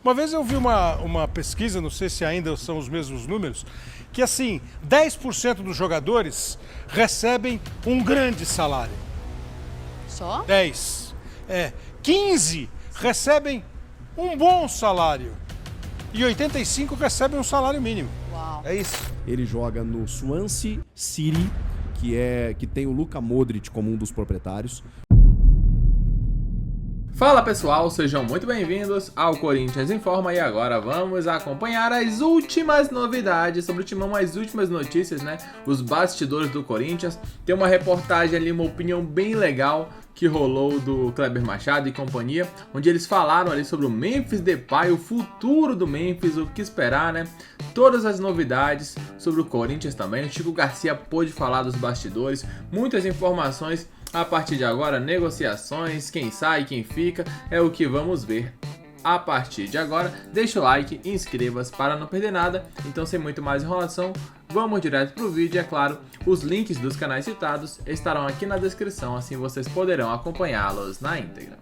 Uma vez eu vi uma pesquisa, não sei se ainda são os mesmos números, que assim, 10% dos jogadores recebem um grande salário. Só? 10. 15 recebem um bom salário. E 85 recebem um salário mínimo. Uau. É isso. Ele joga no Swansea City, que tem o Luka Modric como um dos proprietários. Fala pessoal, sejam muito bem-vindos ao Corinthians Informa e agora vamos acompanhar as últimas novidades sobre o Timão, as últimas notícias, né? Os bastidores do Corinthians. Tem uma reportagem ali, uma opinião bem legal que rolou do Kleber Machado e companhia, onde eles falaram ali sobre o Memphis Depay, o futuro do Memphis, o que esperar, né? Todas as novidades sobre o Corinthians também. O Chico Garcia pôde falar dos bastidores, muitas informações. A partir de agora, negociações, quem sai, quem fica, é o que vamos ver. A partir de agora, deixa o like e inscreva-se para não perder nada. Então, sem muito mais enrolação, vamos direto pro vídeo. E é claro, os links dos canais citados estarão aqui na descrição, assim vocês poderão acompanhá-los na íntegra.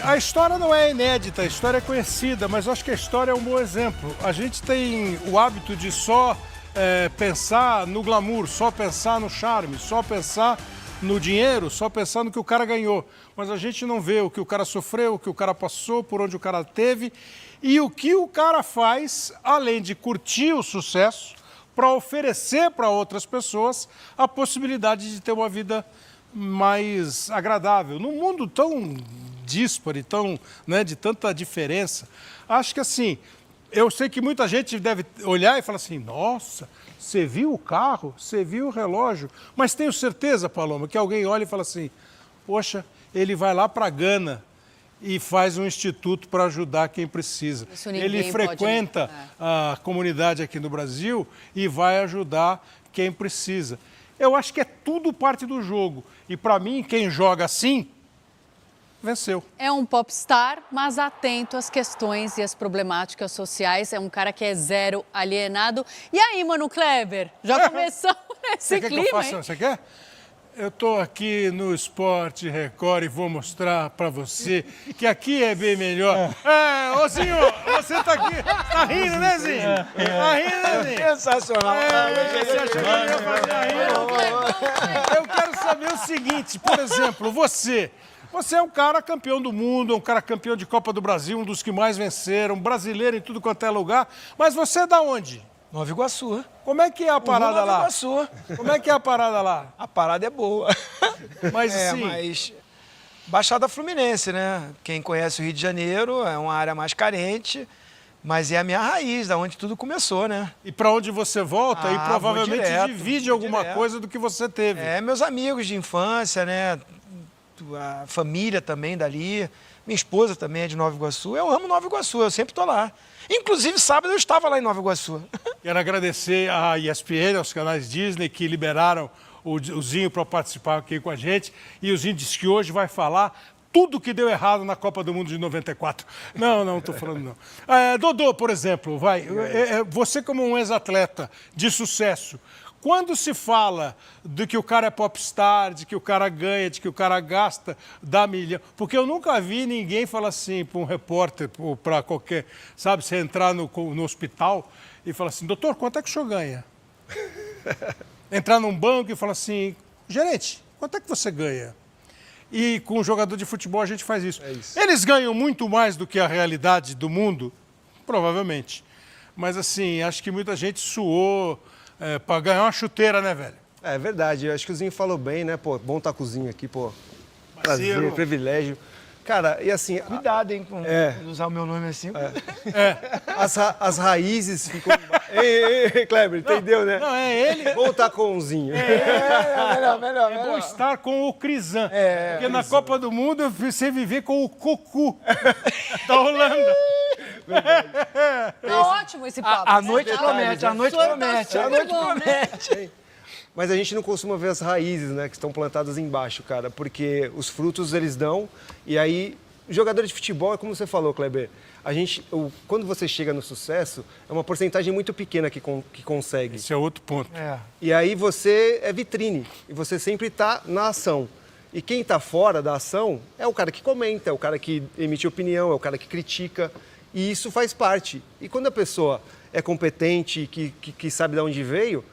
A história não é inédita, a história é conhecida, mas eu acho que a história é um bom exemplo. A gente tem o hábito de só pensar no glamour, só pensar no charme, só pensar no dinheiro, só pensar no que o cara ganhou. Mas a gente não vê o que o cara sofreu, o que o cara passou, por onde o cara teve e o que o cara faz, além de curtir o sucesso, para oferecer para outras pessoas a possibilidade de ter uma vida mais agradável. Num mundo tão díspare, tão, né, de tanta diferença, acho que assim, eu sei que muita gente deve olhar e falar assim, nossa, você viu o carro, você viu o relógio, mas tenho certeza, Paloma, que alguém olha e fala assim, poxa, ele vai lá para Gana e faz um instituto para ajudar quem precisa. Ele frequenta a comunidade aqui no Brasil e vai ajudar quem precisa. Eu acho que é tudo parte do jogo. E para mim, quem joga assim, venceu. É um popstar, mas atento às questões e às problemáticas sociais. É um cara que é zero alienado. E aí, Mano Kleber? Já começou esse clima, que eu faça? hein? Você quer? Eu estou aqui no Esporte Record e vou mostrar para você que aqui é bem melhor. Ô Zinho, você está aqui, tá rindo, né, Zinho? Tá rindo, né, Zinho? Sensacional. Você achou que eu ia fazer a rima? Eu quero saber o seguinte, por exemplo, você é um cara campeão do mundo, um cara campeão de Copa do Brasil, um dos que mais venceram, brasileiro em tudo quanto é lugar, mas você é da onde? Nova Iguaçu. Como é que é a parada lá? Nova Iguaçu. Como é que é a parada lá? A parada é boa. Mas sim. Mas Baixada Fluminense, né? Quem conhece o Rio de Janeiro é uma área mais carente, mas é a minha raiz, da onde tudo começou, né? E para onde você volta e provavelmente divide alguma direto. coisa do que você teve. Meus amigos de infância, né? A família também dali. Minha esposa também é de Nova Iguaçu. Eu amo Nova Iguaçu, eu sempre tô lá. Inclusive, sábado eu estava lá em Nova Iguaçu. Quero agradecer à ESPN, aos canais Disney, que liberaram o Zinho para participar aqui com a gente. E o Zinho disse que hoje vai falar tudo que deu errado na Copa do Mundo de 94. Não estou falando não. Dodô, por exemplo, você como um ex-atleta de sucesso, quando se fala de que o cara é popstar, de que o cara ganha, de que o cara gasta, dá milhão... Porque eu nunca vi ninguém falar assim para um repórter, para qualquer... Sabe, você entrar no hospital e falar assim, doutor, quanto é que o senhor ganha? Entrar num banco e falar assim, gerente, quanto é que você ganha? E com um jogador de futebol a gente faz isso. Eles ganham muito mais do que a realidade do mundo? Provavelmente. Mas assim, acho que muita gente suou... para ganhar uma chuteira, né, velho? É verdade, eu acho que o Zinho falou bem, né? Pô, bom estar com o Zinho aqui, pô. Prazer, privilégio. Cara, e assim... Cuidado, hein, com usar o meu nome assim. As raízes ficam... Ei, Kleber, entendeu, né? Não, é ele... Bom estar com o Zinho. Melhor. É bom estar com o Crisan. Porque na Copa do Mundo eu pensei viver com o Cocu da Holanda. Tá ótimo esse papo. A noite promete, Tá bom, né? Mas a gente não costuma ver as raízes, né, que estão plantadas embaixo, cara, porque os frutos eles dão, e aí, jogador de futebol, é como você falou, Kleber, quando você chega no sucesso, é uma porcentagem muito pequena que consegue. Esse é outro ponto. E aí você é vitrine, e você sempre está na ação. E quem está fora da ação é o cara que comenta, é o cara que emite opinião, é o cara que critica. E isso faz parte. E quando a pessoa é competente, que sabe de onde veio,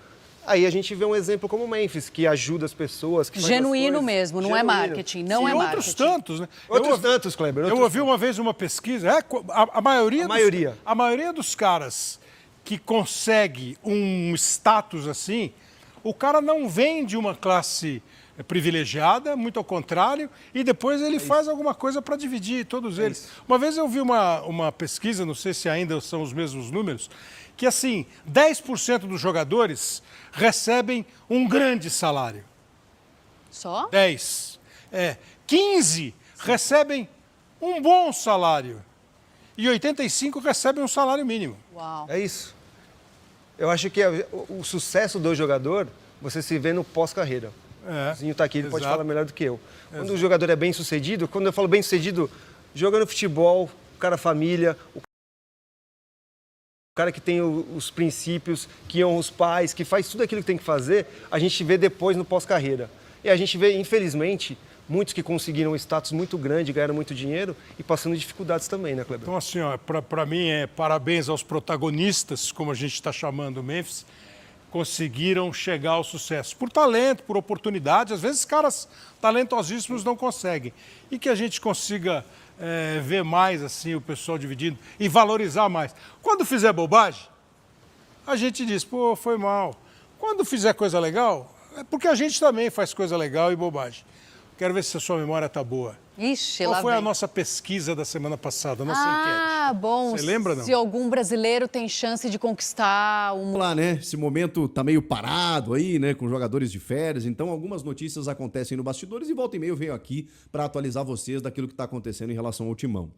aí a gente vê um exemplo como o Memphis, que ajuda as pessoas. Que Genuíno mesmo, não é marketing, não é E marketing. outros tantos, né? Outros tantos, Kleber. Eu ouvi uma vez uma pesquisa, a maioria dos caras que consegue um status assim, o cara não vem de uma classe privilegiada, muito ao contrário, e depois ele faz alguma coisa para dividir todos eles. Uma vez eu vi uma pesquisa, não sei se ainda são os mesmos números, que assim, 10% dos jogadores recebem um grande salário. Só? 10. 15 recebem um bom salário. E 85 recebem um salário mínimo. Uau. É isso. Eu acho que o sucesso do jogador, você se vê no pós-carreira. O Zinho está aqui, ele pode falar melhor do que eu. Quando o jogador é bem sucedido, quando eu falo bem sucedido, jogando futebol, o cara família, o cara que tem os princípios, que honra os pais, que faz tudo aquilo que tem que fazer, a gente vê depois no pós-carreira. E a gente vê, infelizmente, muitos que conseguiram um status muito grande, ganharam muito dinheiro e passando dificuldades também, né, Kleber? Então, assim, para mim, parabéns aos protagonistas, como a gente está chamando o Memphis, conseguiram chegar ao sucesso. Por talento, por oportunidade. Às vezes, caras talentosíssimos não conseguem. E que a gente consiga ver mais assim o pessoal dividindo e valorizar mais. Quando fizer bobagem, a gente diz, pô, foi mal. Quando fizer coisa legal, é porque a gente também faz coisa legal e bobagem. Quero ver se a sua memória está boa. Ixi, Qual lá foi vem. a nossa pesquisa da semana passada, a nossa enquete? Ah, bom. Você lembra, não? Se algum brasileiro tem chance de conquistar um... Vamos lá, né? Esse momento tá meio parado aí, né? Com jogadores de férias. Então, algumas notícias acontecem no bastidores e volta e meia eu venho aqui para atualizar vocês daquilo que está acontecendo em relação ao Timão.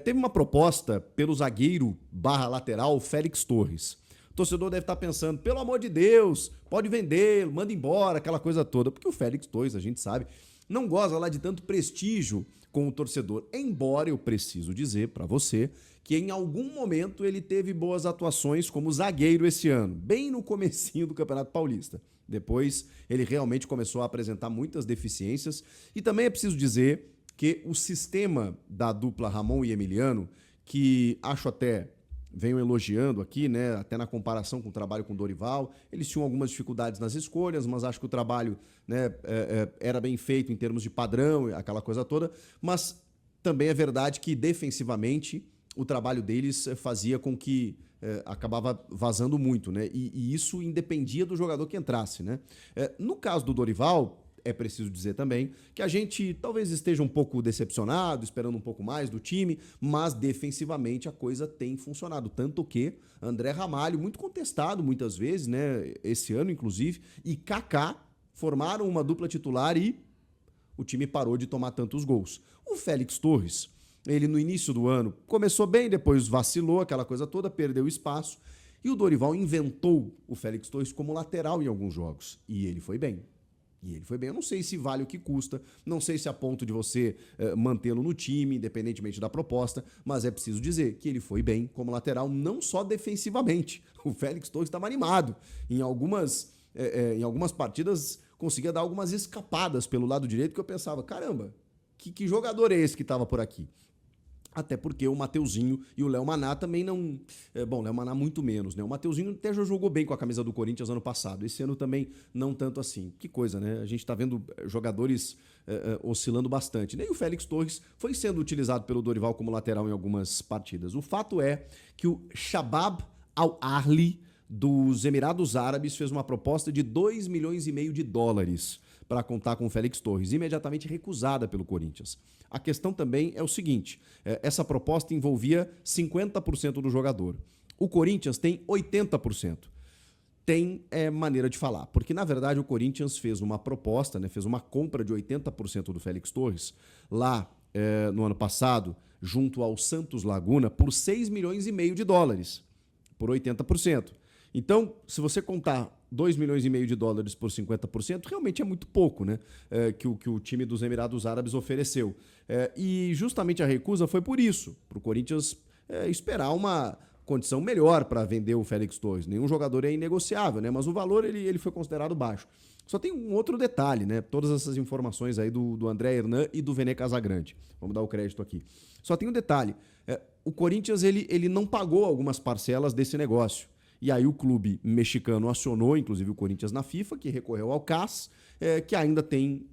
Teve uma proposta pelo zagueiro /lateral Félix Torres. O torcedor deve estar pensando, pelo amor de Deus, pode vendê-lo, manda embora, aquela coisa toda. Porque o Félix Torres, a gente sabe, não goza lá de tanto prestígio com o torcedor. Embora eu preciso dizer para você que em algum momento ele teve boas atuações como zagueiro esse ano, bem no comecinho do Campeonato Paulista. Depois ele realmente começou a apresentar muitas deficiências. E também é preciso dizer que o sistema da dupla Ramon e Emiliano, que acho até... venho elogiando aqui, né, até na comparação com o trabalho com o Dorival. Eles tinham algumas dificuldades nas escolhas, mas acho que o trabalho, né, era bem feito em termos de padrão, aquela coisa toda. Mas também é verdade que, defensivamente, o trabalho deles fazia com que acabava vazando muito, né? E isso independia do jogador que entrasse, né? No caso do Dorival... é preciso dizer também que a gente talvez esteja um pouco decepcionado, esperando um pouco mais do time, mas defensivamente a coisa tem funcionado. Tanto que André Ramalho, muito contestado muitas vezes, né, esse ano inclusive, e Kaká formaram uma dupla titular e o time parou de tomar tantos gols. O Félix Torres, ele no início do ano começou bem, depois vacilou, aquela coisa toda, perdeu espaço, e o Dorival inventou o Félix Torres como lateral em alguns jogos, e ele foi bem. E ele foi bem. Eu não sei se vale o que custa, não sei se a ponto de você mantê-lo no time, independentemente da proposta, mas é preciso dizer que ele foi bem como lateral, não só defensivamente. O Félix Torres estava animado. Em algumas partidas conseguia dar algumas escapadas pelo lado direito que eu pensava, caramba, que jogador é esse que estava por aqui? Até porque o Mateuzinho e o Léo Maná também não... Bom, Léo Maná muito menos, né? O Mateuzinho até já jogou bem com a camisa do Corinthians ano passado. Esse ano também não tanto assim. Que coisa, né? A gente tá vendo jogadores oscilando bastante. E o Félix Torres foi sendo utilizado pelo Dorival como lateral em algumas partidas. O fato é que o Shabab Al-Ahli dos Emirados Árabes fez uma proposta de 2,5 milhões de dólares para contar com o Félix Torres, imediatamente recusada pelo Corinthians. A questão também é o seguinte, essa proposta envolvia 50% do jogador. O Corinthians tem 80%. Tem maneira de falar, porque na verdade o Corinthians fez uma proposta, né, fez uma compra de 80% do Félix Torres lá no ano passado, junto ao Santos Laguna, por 6,5 milhões de dólares, por 80%. Então, se você contar 2,5 milhões de dólares por 50%, realmente é muito pouco, né? Que o time dos Emirados Árabes ofereceu. E justamente a recusa foi por isso, para o Corinthians esperar uma condição melhor para vender o Félix Torres. Nenhum jogador é inegociável, né? Mas o valor ele foi considerado baixo. Só tem um outro detalhe, né? Todas essas informações aí do André Hernan e do Vene Casagrande. Vamos dar o crédito aqui. Só tem um detalhe. o Corinthians ele não pagou algumas parcelas desse negócio. E aí o clube mexicano acionou, inclusive o Corinthians na FIFA, que recorreu ao CAS, que ainda tem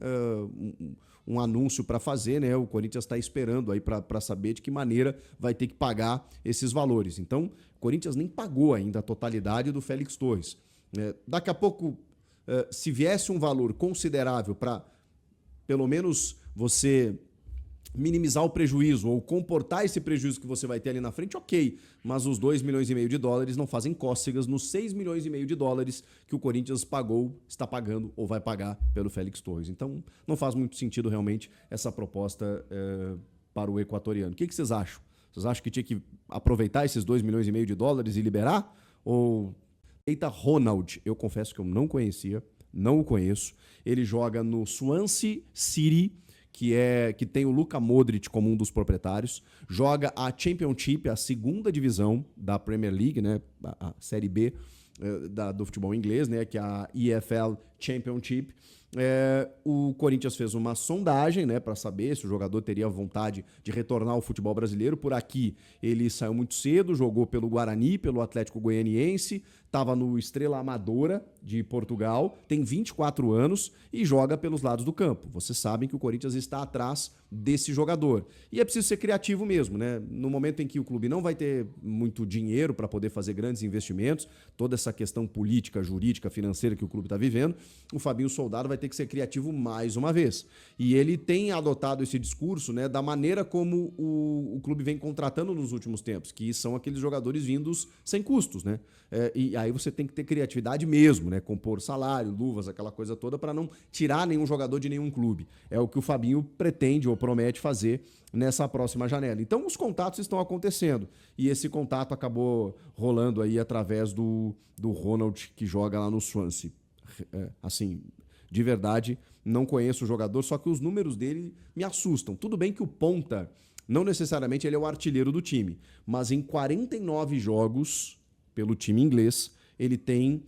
um anúncio para fazer, né? O Corinthians está esperando aí para saber de que maneira vai ter que pagar esses valores. Então, o Corinthians nem pagou ainda a totalidade do Félix Torres. Daqui a pouco, se viesse um valor considerável para, pelo menos, você minimizar o prejuízo ou comportar esse prejuízo que você vai ter ali na frente, ok. Mas os 2,5 milhões de dólares não fazem cócegas nos 6,5 milhões de dólares que o Corinthians pagou, está pagando ou vai pagar pelo Félix Torres. Então, não faz muito sentido realmente essa proposta para o equatoriano. O que vocês acham? Vocês acham que tinha que aproveitar esses 2,5 milhões de dólares e liberar? Ou... Eita, Ronald, eu confesso que eu não conhecia, não o conheço. Ele joga no Swansea City, que tem o Luka Modric como um dos proprietários, joga a Championship, a segunda divisão da Premier League, né, a Série B do futebol inglês, né, que é a EFL Championship. O Corinthians fez uma sondagem, né, para saber se o jogador teria vontade de retornar ao futebol brasileiro. Por aqui ele saiu muito cedo, jogou pelo Guarani, pelo Atlético Goianiense, estava no Estrela Amadora de Portugal, tem 24 anos e joga pelos lados do campo. Vocês sabem que o Corinthians está atrás desse jogador. E é preciso ser criativo mesmo, né? No momento em que o clube não vai ter muito dinheiro para poder fazer grandes investimentos, toda essa questão política, jurídica, financeira que o clube está vivendo, o Fabinho Soldado vai ter que ser criativo mais uma vez. E ele tem adotado esse discurso, né, da maneira como o clube vem contratando nos últimos tempos, que são aqueles jogadores vindos sem custos, né? E aí você tem que ter criatividade mesmo, né? Compor salário, luvas, aquela coisa toda, para não tirar nenhum jogador de nenhum clube. É o que o Fabinho pretende ou promete fazer nessa próxima janela. Então os contatos estão acontecendo. E esse contato acabou rolando aí através do Ronald, que joga lá no Swansea. Assim, de verdade, não conheço o jogador, só que os números dele me assustam. Tudo bem que o ponta, não necessariamente ele é o artilheiro do time, mas em 49 jogos pelo time inglês, ele tem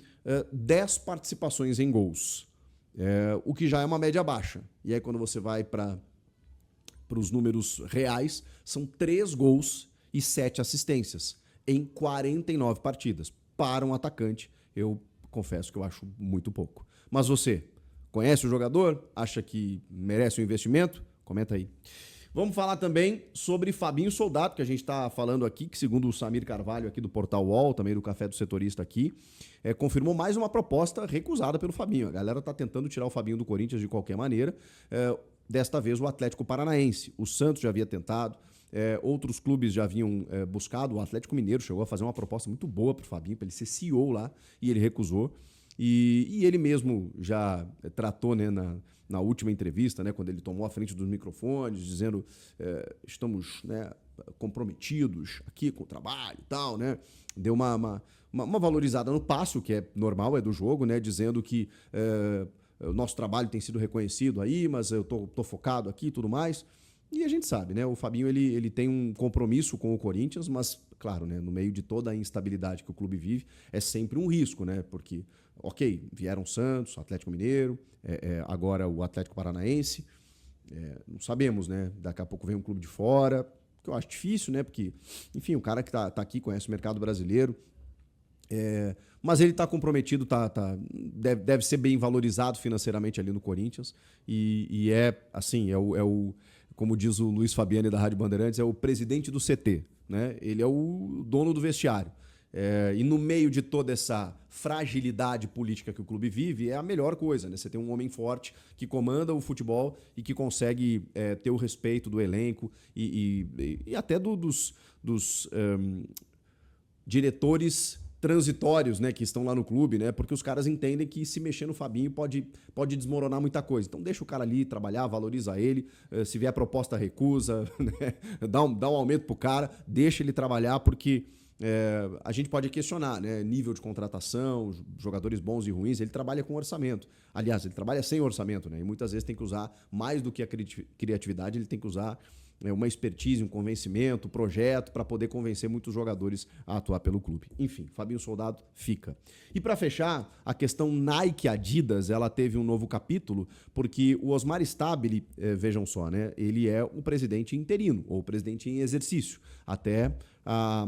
10 participações em gols, o que já é uma média baixa. E aí quando você vai para os números reais, são 3 gols e 7 assistências em 49 partidas. Para um atacante, eu confesso que eu acho muito pouco. Mas você conhece o jogador? Acha que merece um investimento? Comenta aí. Vamos falar também sobre Fabinho Soldado, que a gente está falando aqui, que segundo o Samir Carvalho aqui do Portal UOL, também do Café do Setorista aqui, confirmou mais uma proposta recusada pelo Fabinho. A galera está tentando tirar o Fabinho do Corinthians de qualquer maneira. Desta vez o Atlético Paranaense. O Santos já havia tentado, outros clubes já haviam buscado. O Atlético Mineiro chegou a fazer uma proposta muito boa para o Fabinho, para ele ser CEO lá, e ele recusou. E ele mesmo já tratou, né, na última entrevista, né, quando ele tomou a frente dos microfones, dizendo estamos, né, comprometidos aqui com o trabalho e tal, né? Deu uma valorizada no passe, o que é normal, é do jogo, né? Dizendo que o nosso trabalho tem sido reconhecido aí, mas eu tô focado aqui e tudo mais. E a gente sabe, né? O Fabinho ele tem um compromisso com o Corinthians, mas, claro, né, no meio de toda a instabilidade que o clube vive, é sempre um risco, né? Porque, ok, vieram Santos, Atlético Mineiro, agora o Atlético Paranaense, não sabemos, né? Daqui a pouco vem um clube de fora, que eu acho difícil, né? Porque, enfim, o cara que tá aqui conhece o mercado brasileiro, mas ele está comprometido, deve ser bem valorizado financeiramente ali no Corinthians, e assim, como diz o Luiz Fabiani da Rádio Bandeirantes, é o presidente do CT, né? Ele é o dono do vestiário. E no meio de toda essa fragilidade política que o clube vive, é a melhor coisa, né? Você tem um homem forte que comanda o futebol e que consegue ter o respeito do elenco e até dos diretores transitórios, né, que estão lá no clube, né, porque os caras entendem que se mexer no Fabinho pode desmoronar muita coisa. Então deixa o cara ali trabalhar, valoriza ele, se vier proposta recusa, né, dá um aumento pro cara, deixa ele trabalhar, porque a gente pode questionar, né, nível de contratação, jogadores bons e ruins, ele trabalha com orçamento. Aliás, ele trabalha sem orçamento, né, e muitas vezes tem que usar mais do que a criatividade, ele tem que usar uma expertise, um convencimento, um projeto para poder convencer muitos jogadores a atuar pelo clube. Enfim, Fabinho Soldado fica. E para fechar, a questão Nike-Adidas, ela teve um novo capítulo, porque o Osmar Stabile, vejam só, né, ele é o presidente interino, ou o presidente em exercício, até a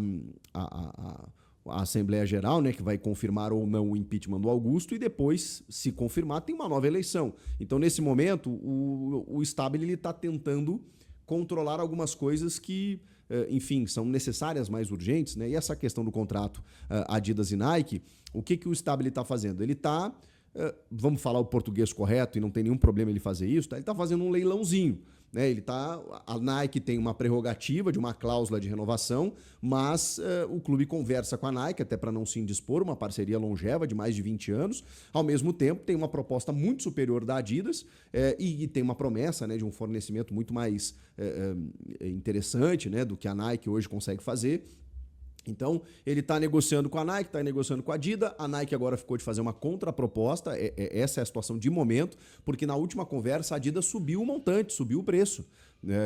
Assembleia Geral, né, que vai confirmar ou não o impeachment do Augusto, e depois, se confirmar, tem uma nova eleição. Então, nesse momento, o Stabile está tentando controlar algumas coisas que, enfim, são necessárias, mais urgentes, né? E essa questão do contrato Adidas e Nike, o que o Stabile está fazendo? Ele está, vamos falar o português correto, e não tem nenhum problema ele fazer isso, tá? Ele está fazendo um leilãozinho. Né, a Nike tem uma prerrogativa de uma cláusula de renovação, mas o clube conversa com a Nike, até para não se indispor, uma parceria longeva de mais de 20 anos. Ao mesmo tempo, tem uma proposta muito superior da Adidas e tem uma promessa, né, de um fornecimento muito mais interessante, né, do que a Nike hoje consegue fazer. Então, ele está negociando com a Nike, está negociando com a Adidas. A Nike agora ficou de fazer uma contraproposta. Essa é a situação de momento, porque na última conversa a Adidas subiu o montante, subiu o preço.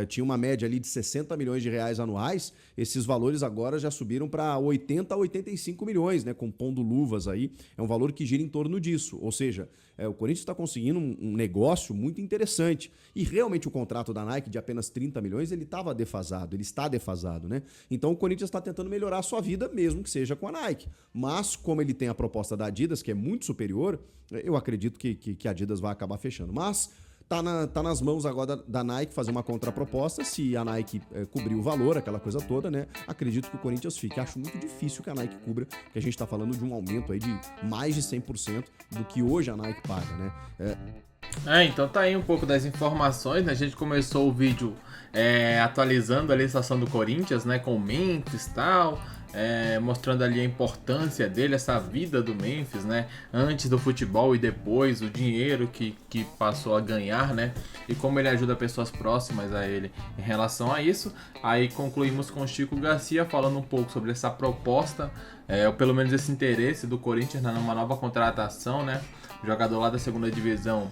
Tinha uma média ali de 60 milhões de reais anuais. Esses valores agora já subiram para 80 a 85 milhões, né, compondo luvas aí. É um valor que gira em torno disso. Ou seja, o Corinthians está conseguindo um negócio muito interessante. E realmente o contrato da Nike de apenas 30 milhões, ele estava defasado, ele está defasado, né? Então o Corinthians está tentando melhorar a sua vida, mesmo que seja com a Nike. Mas, como ele tem a proposta da Adidas, que é muito superior, eu acredito que a Adidas vai acabar fechando. Mas tá nas mãos agora da Nike fazer uma contraproposta. Se a Nike cobrir o valor, aquela coisa toda, né? Acredito que o Corinthians fique. Acho muito difícil que a Nike cubra, que a gente tá falando de um aumento aí de mais de 100% do que hoje a Nike paga, né? Então tá aí um pouco das informações, né? A gente começou o vídeo atualizando ali a situação do Corinthians, né? Com o Memphis e tal, mostrando ali a importância dele, essa vida do Memphis, né? Antes do futebol e depois, o dinheiro que passou a ganhar, né? E como ele ajuda pessoas próximas a ele em relação a isso. Aí concluímos com o Chico Garcia falando um pouco sobre essa proposta, ou pelo menos esse interesse do Corinthians numa nova contratação, né? Jogador lá da segunda divisão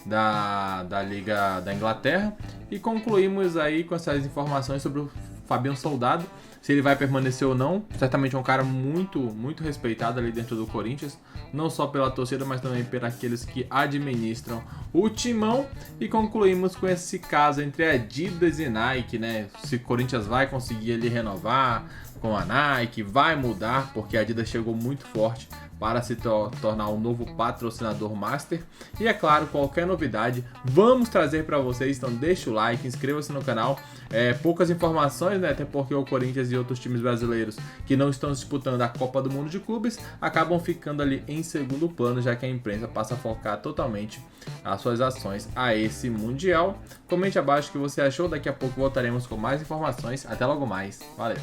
da Liga da Inglaterra. E concluímos aí com essas informações sobre o Fabinho Soldado, se ele vai permanecer ou não. Certamente é um cara muito, muito respeitado ali dentro do Corinthians, não só pela torcida, mas também por aqueles que administram o timão. E concluímos com esse caso entre Adidas e Nike, né? Se o Corinthians vai conseguir ele renovar com a Nike, vai mudar, porque a Adidas chegou muito forte para se tornar um novo patrocinador master. E é claro, qualquer novidade vamos trazer para vocês, então deixa o like, inscreva-se no canal. Poucas informações, né? Até porque o Corinthians e outros times brasileiros que não estão disputando a Copa do Mundo de Clubes acabam ficando ali em segundo plano, já que a imprensa passa a focar totalmente as suas ações a esse Mundial. Comente abaixo o que você achou, daqui a pouco voltaremos com mais informações. Até logo mais, valeu!